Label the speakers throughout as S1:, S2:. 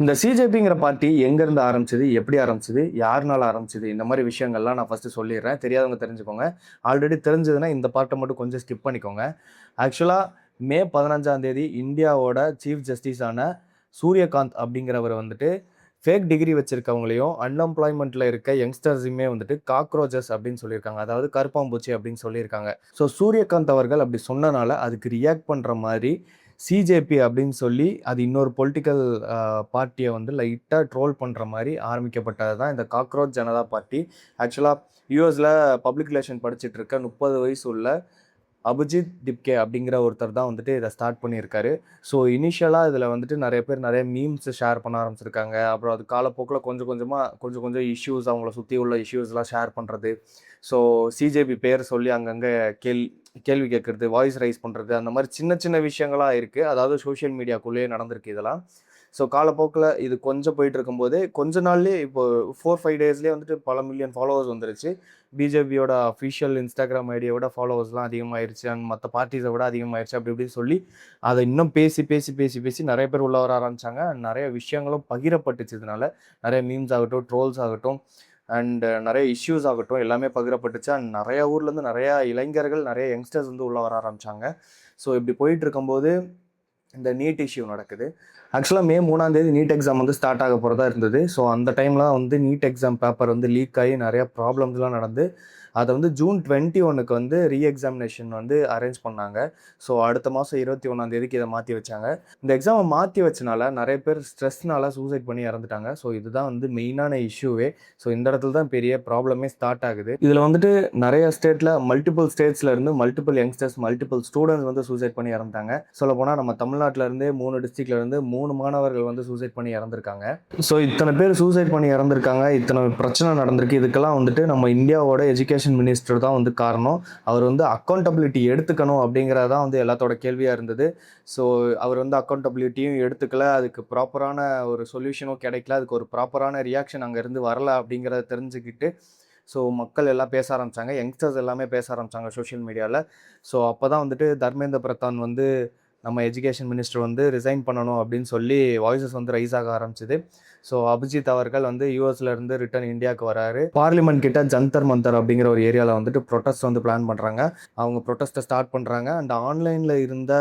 S1: இந்த சிஜேபிங்கிற பார்ட்டி எங்கேருந்து ஆரம்பிச்சது, எப்படி ஆரம்பிச்சது, யாருனால ஆரம்பிச்சது, இந்த மாதிரி விஷயங்கள்லாம் நான் ஃபஸ்ட்டு சொல்லிடுறேன். தெரியாதவங்க தெரிஞ்சுக்கோங்க. ஆல்ரெடி தெரிஞ்சதுன்னா இந்த பார்ட்டை மட்டும் கொஞ்சம் ஸ்கிப் பண்ணிக்கோங்க. ஆக்சுவலாக மே 15ஆம் தேதி இந்தியாவோட சீஃப் ஜஸ்டிஸான சூரியகாந்த் அப்படிங்கிறவர் வந்துட்டு ஃபேக் டிகிரி வச்சிருக்கவங்களையும் அன்எம்ப்ளாய்மெண்ட்டில் இருக்க யங்ஸ்டர்ஸுமே வந்துட்டு காக்ரோச்சஸ் அப்படின்னு சொல்லியிருக்காங்க. அதாவது கருப்பாம்பூச்சி அப்படின்னு சொல்லியிருக்காங்க. ஸோ சூரியகாந்த் அவர்கள் அப்படி சொன்னனால அதுக்கு ரியாக்ட் பண்ணுற மாதிரி சிஜேபி அப்படின்னு சொல்லி அது இன்னொரு பொலிட்டிக்கல் பார்ட்டியை வந்து லைட்டாக ட்ரோல் பண்ணுற மாதிரி ஆரம்பிக்கப்பட்டது தான் இந்த காக்ரோச் ஜனதா பார்ட்டி. ஆக்சுவலாக யூஎஸில் பப்ளிக் ரிலேஷன் படிச்சுட்டு இருக்க 30 வயசு உள்ள அபிஜித் டிப்கே அப்படிங்கிற ஒருத்தர் தான் வந்துட்டு இதை ஸ்டார்ட் பண்ணியிருக்காரு. ஸோ இனிஷியலாக இதில் வந்துட்டு நிறைய பேர் நிறைய மீம்ஸ் ஷேர் பண்ண ஆரம்பிச்சிருக்காங்க. அப்புறம் அது காலப்போக்கில் கொஞ்சம் இஷ்யூஸ், அவங்கள சுற்றி உள்ள இஷ்யூஸ்லாம் ஷேர் பண்ணுறது. ஸோ சிஜேபி பேர் சொல்லி அங்கங்கே கேள்வி கேட்குறது, வாய்ஸ் ரைஸ் பண்ணுறது, அந்த மாதிரி சின்ன சின்ன விஷயங்களாக இருக்குது. அதாவது சோஷியல் மீடியாக்குள்ளேயே நடந்திருக்கு இதெல்லாம். ஸோ காலப்போக்கில் இது கொஞ்சம் போயிட்டு இருக்கும்போது கொஞ்ச நாள்லேயே இப்போ 4-5 டேஸ்லேயே வந்துட்டு பல மில்லியன் ஃபாலோவர்ஸ் வந்துருச்சு. பிஜேபியோட அஃபிஷியல் இன்ஸ்டாகிராம் ஐடியை விட ஃபாலோவர்ஸ்லாம் அதிகமாகிருச்சு, அண்ட் மற்ற பார்ட்டிஸை விட அதிகமாகிருச்சு. அப்படி இப்படின்னு சொல்லி அதை இன்னும் பேசி பேசி பேசி பேசி நிறைய பேர் உள்ள வர ஆரம்பித்தாங்க. நிறைய விஷயங்களும் பகிரப்பட்டுச்சு. இதனால நிறைய மீம்ஸ் ஆகட்டும், ட்ரோல்ஸ் ஆகட்டும், அண்ட் நிறைய இஷ்யூஸ் ஆகட்டும் எல்லாமே பகிரப்பட்டுச்சு. அண்ட் நிறைய ஊர்லேருந்து நிறையா இளைஞர்கள், நிறைய யங்ஸ்டர்ஸ் வந்து உள்ளே வர ஆரம்பித்தாங்க. ஸோ இப்படி போயிட்டு இருக்கும்போது இந்த நீட் இஷ்யூ நடக்குது. ஆக்சுவலாக மே 3ஆம் தேதி நீட் எக்ஸாம் வந்து ஸ்டார்ட் ஆக போகிறதா இருந்தது. ஸோ அந்த டைம்லாம் வந்து நீட் எக்ஸாம் பேப்பர் வந்து லீக் ஆகி நிறையா ப்ராப்ளம்ஸ்லாம் நடந்து அதை வந்து ஜூன் 21க்கு வந்து ரீஎக்ஸாமினேஷன் வந்து அரேஞ்ச் பண்ணாங்க. ஸோ அடுத்த மாதம் 21ஆம் தேதிக்கு இதை மாற்றி வச்சாங்க. இந்த எக்ஸாமை மாற்றி வச்சனால நிறைய பேர் ஸ்ட்ரெஸ்னால சூசைட் பண்ணி இறந்துட்டாங்க. ஸோ இதுதான் வந்து மெயினான இஷ்யூவே. ஸோ இந்த இடத்துல தான் பெரிய ப்ராப்ளமே ஸ்டார்ட் ஆகுது. இதில் வந்துட்டு நிறைய ஸ்டேட்டில் மல்டிபிள் ஸ்டேட்ஸில் இருந்து மல்டிபிள் யங்ஸ்டர்ஸ், மல்டிபிள் ஸ்டூடெண்ட்ஸ் வந்து சூசைட் பண்ணி இறந்தாங்க. சொல்லப்போனால் நம்ம தமிழ்நாட்டில் இருந்தே 3 டிஸ்ட்ரிக்ட்ல இருந்து 3 மாணவர்கள் வந்து சூசைட் பண்ணி இறந்துருக்காங்க. ஸோ இத்தனை பேர் சூசைட் பண்ணி இறந்துருக்காங்க, இத்தனை பிரச்சனை நடந்திருக்கு. இதுக்கெல்லாம் வந்துட்டு நம்ம இந்தியாவோட எஜுகேஷன் மினிஸ்டர் தான் வந்து காரணம். அவர் வந்து அக்கௌண்டபிலிட்டி எடுத்துக்கணும் அப்படிங்கிறதான் வந்து எல்லாத்தோட கேள்வியாக இருந்தது. ஸோ அவர் வந்து அக்கௌண்டபிலிட்டியும் எடுத்துக்கல, அதுக்கு ப்ராப்பரான ஒரு சொல்யூஷனும் கிடைக்கல, அதுக்கு ஒரு ப்ராப்பரான ரியாக்ஷன் அங்கேருந்து வரல அப்படிங்கிறத தெரிஞ்சுக்கிட்டு ஸோ மக்கள் எல்லாம் பேச ஆரம்பித்தாங்க, யங்ஸ்டர்ஸ் எல்லாமே பேச ஆரம்பித்தாங்க சோஷியல் மீடியாவில். ஸோ அப்போ தான் வந்துட்டு தர்மேந்திர பிரதான் வந்து நம்ம எஜுகேஷன் மினிஸ்டர் வந்து ரிசைன் பண்ணணும் அப்படின்னு சொல்லி வாய்ஸஸ் வந்து ரைஸ் ஆக ஆரம்பிச்சுது. ஸோ அபிஜித் அவர்கள் வந்து யூஎஸ்ல இருந்து ரிட்டர்ன் இந்தியாவுக்கு வராரு. பார்லிமெண்ட் கிட்ட ஜந்தர் மந்தர் அப்படிங்கிற ஒரு ஏரியாவில் வந்துட்டு ப்ரொட்டஸ்ட் வந்து பிளான் பண்ணுறாங்க. அவங்க ப்ரொட்டஸ்ட்டை ஸ்டார்ட் பண்ணுறாங்க. அண்ட் ஆன்லைனில் இருந்த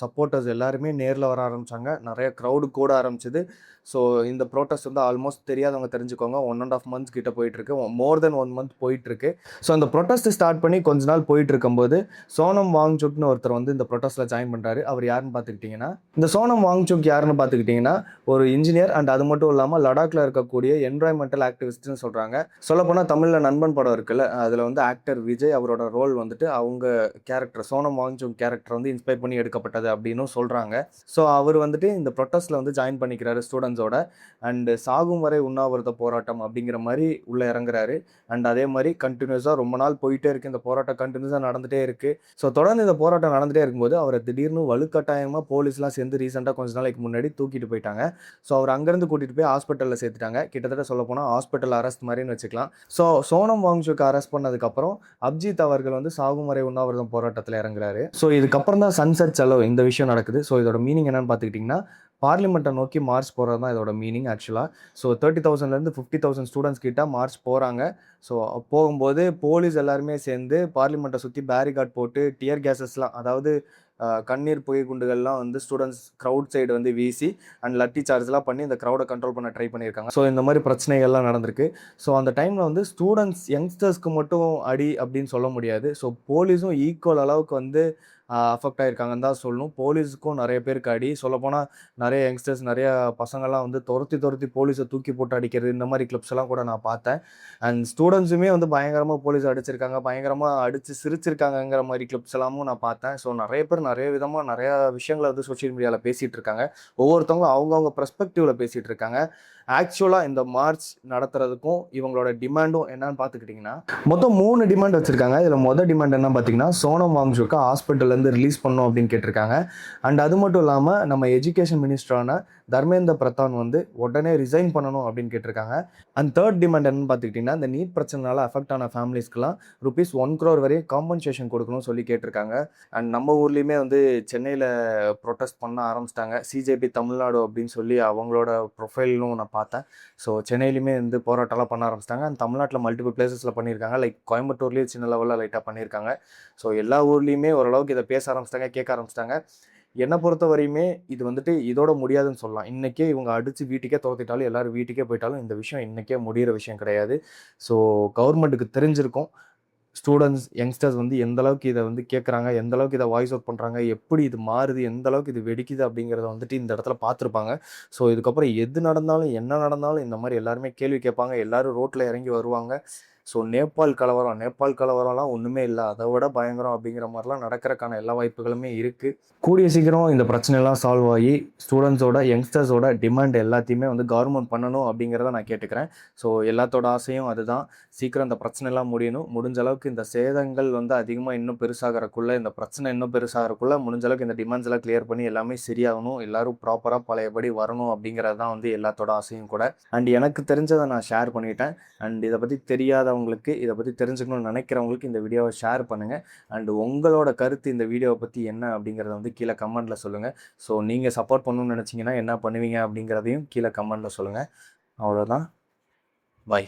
S1: சப்போர்ட்டர்ஸ் எல்லாருமே நேரில் வர ஆரம்பித்தாங்க. நிறைய க்ரௌடு கூட ஆரம்பிச்சுது. ஸோ இந்த ப்ரோட்டஸ்ட் வந்து ஆல்மோஸ்ட் தெரியாதவங்க தெரிஞ்சுக்கோங்க 1.5 months கிட்ட போயிட்டுருக்கு, மோர் தென் 1 month போயிட்டுருக்கு. ஸோ அந்த ப்ரொட்டஸ்ட் ஸ்டார்ட் பண்ணி கொஞ்ச நாள் போயிட்டு இருக்கும்போது சோனம் வாங்சுக்னு ஒருத்தர் வந்து இந்த ப்ரொட்டஸ்ட்டில் ஜாயின் பண்ணுறாரு. அவர் யாருன்னு பார்த்துக்கிட்டிங்கன்னா, இந்த சோனம் வாங்சுக் யாருன்னு பார்த்துக்கிட்டிங்கன்னா ஒரு இன்ஜினியர். அண்ட் அது மட்டும் இல்லாமல் லடாக்ல இருக்கக்கூடிய என்வரான்மெண்டல் ஆக்டிவிஸ்ட்னு சொல்கிறாங்க. சொல்லப்போனால் தமிழில் நண்பன் படம் இருக்குல்ல, அதில் வந்து ஆக்டர் விஜய் அவரோட ரோல் வந்துட்டு அவங்க கேரக்டர் சோனம் வாங்சுக் கேரக்டர் வந்து இன்ஸ்பயர் பண்ணி எடுக்கப்பட்டது அப்படின்னு சொல்கிறாங்க. ஸோ அவர் வந்துட்டு இந்த ப்ரொட்டஸ்ட்டில் வந்து ஜாயின் பண்ணிக்கிறாரு ஸ்டூடெண்ட்ஸோட. அண்ட் சாகும் வரை உண்ணாவிரத போராட்டம் அப்படிங்கிற மாதிரி உள்ள இறங்குறாரு. அண்ட் அதே மாதிரி கண்டினியூஸாக ரொம்ப நாள் போயிட்டே இருக்கு, இந்த போராட்டம் கண்டினியூஸாக நடந்துகிட்டே இருக்கு. ஸோ தொடர்ந்து இந்த போராட்டம் நடந்துகிட்டே இருக்கும்போது அவரை திடீர்னு வலுக்கட்டாயமாக போலீஸ்லாம் சேர்ந்து ரீசெண்டாக கொஞ்ச நாளைக்கு முன்னாடி தூக்கிட்டு போயிட்டாங்க. ஸோ அவர் அங்கேருந்து கூட்டிகிட்டு போய் ஹாஸ்பிட்டலில் சேர்த்துட்டாங்க. கிட்டத்தட்ட சொல்ல போனால் ஹாஸ்பிட்டல் அரெஸ்ட் மாதிரின்னு வச்சுக்கலாம். ஸோ சோனம் வாங்சுக்கு அரெஸ்ட் பண்ணதுக்கப்புறம் அபிஜித் அவர்கள் வந்து சாகும் வரை உண்ணாவிரதம் போராட்டத்தில் இறங்குறாரு. ஸோ இதுக்கப்புறம் தான் சன்செட் செலவு இந்த விஷயம் நடக்குது. ஸோ இதோட மீனிங் என்னன்னு பார்த்துக்கிட்டிங்கன்னா, பார்லிமெண்ட்டை நோக்கி மார்ச் போகிறது தான் இதோட மீனிங் ஆக்சுவலாக. ஸோ 30,000லேருந்து 50,000 ஸ்டூடெண்ட்ஸ் கிட்ட மார்ச் போகிறாங்க. ஸோ போகும்போது போலீஸ் எல்லாருமே சேர்ந்து பார்லிமெண்ட்டை சுற்றி பேரிகார்ட் போட்டு டியர் கேஸஸ்லாம், அதாவது கண்ணீர் புகை குண்டுகள்லாம் வந்து ஸ்டூடெண்ட்ஸ் க்ரௌட் சைடு வந்து வீசி அண்ட் லட்டி சார்ஜ்லாம் பண்ணி இந்த க்ரௌடை கண்ட்ரோல் பண்ண ட்ரை பண்ணியிருக்காங்க. ஸோ இந்த மாதிரி பிரச்சனைகள்லாம் நடந்திருக்கு. ஸோ அந்த டைமில் வந்து ஸ்டூடெண்ட்ஸ் யங்ஸ்டர்ஸ்க்கு மட்டும் அடி அப்படின்னு சொல்ல முடியாது. ஸோ போலீஸும் ஈக்குவல் அளவுக்கு வந்து அஃபெக்ட் ஆகிருக்காங்கன்னு தான் சொல்லணும். போலீஸுக்கும் நிறைய பேருக்கு அடி. சொல்லப்போனால் நிறைய யங்ஸ்டர்ஸ், நிறைய பசங்கள்லாம் வந்து துரத்தி போலீஸை தூக்கி போட்டு அடிக்கிறது, இந்த மாதிரி கிளிப்ஸ் எல்லாம் கூட நான் பார்த்தேன். அண்ட் ஸ்டூடெண்ட்ஸுமே வந்து பயங்கரமாக போலீஸ் அடிச்சிருக்காங்க, பயங்கரமாக அடித்து சிரிச்சிருக்காங்கங்கிற மாதிரி கிளிப்ஸ் எல்லாமும் நான் பார்த்தேன். ஸோ நிறைய பேர் நிறைய விதமாக நிறையா விஷயங்களை வந்து சோஷியல் மீடியாவில் பேசிகிட்டு இருக்காங்க. ஒவ்வொருத்தவங்க அவங்கவுங்க பெர்ஸ்பெக்டிவில் பேசிகிட்டு இருக்காங்க. ஆக்சுவலாக இந்த மார்ச் நடத்துறதுக்கும் இவங்களோட டிமாண்டும் என்னன்னு பார்த்துக்கிட்டிங்கன்னா, மொத்தம் 3 டிமாண்ட் வச்சுருக்காங்க. இதில் மொதல் டிமாண்ட் என்ன பார்த்தீங்கன்னா, சோனம் வாங்சுக்கை ஹாஸ்பிட்டலில் இதுலேருந்து ரிலீஸ் பண்ணணும் அப்படின்னு கேட்டிருக்காங்க. அண்ட் அது மட்டும் இல்லாமல் நம்ம எஜுகேஷன் மினிஸ்டரான தர்மேந்திர பிரதான் வந்து உடனே ரிசைன் பண்ணணும் அப்படின்னு கேட்டிருக்காங்க. அண்ட் தேர்ட் டிமாண்ட் என்னன்னு பார்த்துக்கிட்டிங்கன்னா, இந்த நீட் பிரச்சனைனால அஃபெக்ட் ஆன ஃபேமிலிஸ்க்குலாம் ₹1 crore வரை காம்பன்சேஷன் கொடுக்கணும்னு சொல்லி கேட்டிருக்காங்க. அண்ட் நம்ம ஊர்லேயுமே வந்து சென்னையில் ப்ரொட்டஸ்ட் பண்ண ஆரம்பிச்சிட்டாங்க. சிஜேபி தமிழ்நாடு அப்படின்னு சொல்லி அவங்களோட ப்ரொஃபைலும் நான் பார்த்தேன். ஸோ சென்னையிலுமே வந்து போராட்டம்லாம் பண்ண ஆரம்பிச்சிட்டாங்க. அண்ட் தமிழ்நாட்டில் மல்டிபிள் பிளேசஸில் பண்ணியிருக்காங்க. லைக் கோயம்புத்தூர்லேயும் சின்ன லெவலில் லைட்டாக பண்ணியிருக்காங்க. ஸோ எல்லா ஊர்லேயுமே ஓரளவுக்கு இதை பேச ஆரம்பிச்சிட்டாங்க, கேட்க ஆரம்பிச்சிட்டாங்க. என்னை பொறுத்த வரையுமே இது வந்துட்டு இதோட முடியாதுன்னு சொல்லலாம். இன்றைக்கே இவங்க அடித்து வீட்டுக்கே துரத்திட்டாலும், எல்லோரும் வீட்டுக்கே போயிட்டாலும் இந்த விஷயம் இன்றைக்கே முடிகிற விஷயம் கிடையாது. ஸோ கவர்மெண்ட்டுக்கு தெரிஞ்சிருக்கும் ஸ்டூடெண்ட்ஸ், யங்ஸ்டர்ஸ் வந்து எந்த அளவுக்கு இதை வந்து கேட்குறாங்க, எந்த அளவுக்கு இதை வாய்ஸ் அவுட் பண்ணுறாங்க, எப்படி இது மாறுது, எந்த அளவுக்கு இது வெடிக்குது அப்படிங்கிறத வந்துட்டு இந்த இடத்துல பார்த்துருப்பாங்க. ஸோ இதுக்கப்புறம் எது நடந்தாலும், என்ன நடந்தாலும் இந்த மாதிரி எல்லாருமே கேள்வி கேட்பாங்க. எல்லோரும் ரோட்டில் இறங்கி வருவாங்க. ஸோ நேபாள் கலவரம்லாம் ஒன்றுமே இல்லை, அதை விட பயங்கரம் அப்படிங்கிற மாதிரிலாம் நடக்கிறதுக்கான எல்லா வாய்ப்புகளுமே இருக்குது. கூடிய சீக்கிரம் இந்த பிரச்சனைலாம் சால்வ் ஆகி ஸ்டூடெண்ட்ஸோட, யங்ஸ்டர்ஸோட டிமாண்ட் எல்லாத்தையுமே வந்து கவர்மெண்ட் பண்ணணும் அப்படிங்கிறத நான் கேட்டுக்கிறேன். ஸோ எல்லாத்தோட ஆசையும் அதுதான். சீக்கிரம் இந்த பிரச்சனைலாம் முடியணும். முடிஞ்ச அளவுக்கு இந்த சேதங்கள் வந்து அதிகமாக இன்னும் பெருசாகிறக்குள்ள, இந்த பிரச்சனை இன்னும் பெருசாகிறக்குள்ள முடிஞ்ச அளவுக்கு இந்த டிமாண்ட்ஸ் எல்லாம் கிளியர் பண்ணி எல்லாமே சரியாகணும், எல்லோரும் ப்ராப்பராக பழையபடி வரணும் அப்படிங்கிறது தான் வந்து எல்லாத்தோட ஆசையும் கூட. அண்ட் எனக்கு தெரிஞ்சதை நான் ஷேர் பண்ணிட்டேன். அண்ட் இதை பற்றி தெரியாதவங்களுக்கு, இதை பற்றி தெரிஞ்சுக்கணும்னு நினைக்கிறவங்களுக்கு இந்த வீடியோவை ஷேர் பண்ணுங்கள். அண்ட் உங்களோட கருத்து இந்த வீடியோவை பற்றி என்ன அப்படிங்கிறத வந்து கீழே கமெண்ட்டில் சொல்லுங்கள். ஸோ நீங்கள் சப்போர்ட் பண்ணணும்னு நினச்சிங்கன்னா என்ன பண்ணுவீங்க அப்படிங்கிறதையும் கீழே கமெண்ட்டில் சொல்லுங்கள். அவ்வளோதான். பாய்.